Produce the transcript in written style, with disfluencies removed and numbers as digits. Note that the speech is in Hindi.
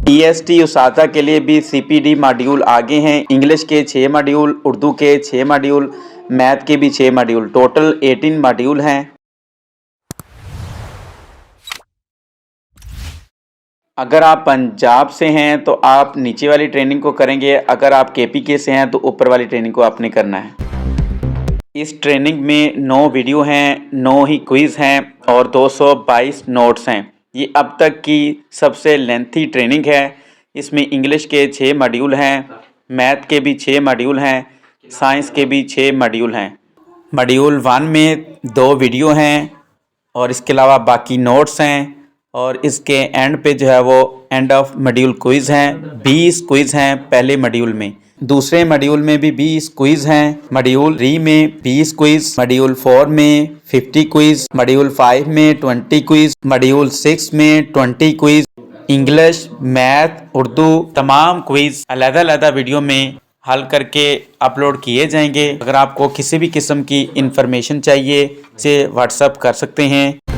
DST उसाता के लिए भी CPD मॉड्यूल आगे हैं। इंग्लिश के 6 मॉड्यूल, उर्दू के 6 मॉड्यूल, मैथ के भी 6 मॉड्यूल, टोटल 18 मॉड्यूल हैं। अगर आप पंजाब से हैं तो आप नीचे वाली ट्रेनिंग को करेंगे, अगर आप KPK से हैं तो ऊपर वाली ट्रेनिंग को आपने करना है। इस ट्रेनिंग में 9 वीडियो हैं, 9 ही क्विज़ हैं और 222 नोट्स हैं। ये अब तक की सबसे लेंथी ट्रेनिंग है। इसमें इंग्लिश के 6 मॉड्यूल हैं, मैथ के भी 6 मॉड्यूल हैं, साइंस के भी 6 मॉड्यूल हैं। मॉड्यूल 1 में 2 वीडियो हैं और इसके अलावा बाकी नोट्स हैं और इसके एंड पे जो है वो एंड ऑफ मॉड्यूल क्विज़ हैं। 20 क्विज़ हैं पहले मॉड्यूल में, दूसरे मॉड्यूल में भी 20 क्विज़ हैं, मॉड्यूल 3 में 20 क्विज़, मॉड्यूल 4 में 50 क्विज़, मॉड्यूल 5 में 20 क्विज़, मॉड्यूल 6 में 20 क्विज़। इंग्लिश, मैथ, उर्दू तमाम क्विज़ अलग-अलग वीडियो में हल करके अपलोड किए जाएंगे। अगर आपको किसी भी किस्म की इंफॉर्मेशन चाहिए इसे व्हाट्सअप कर सकते हैं।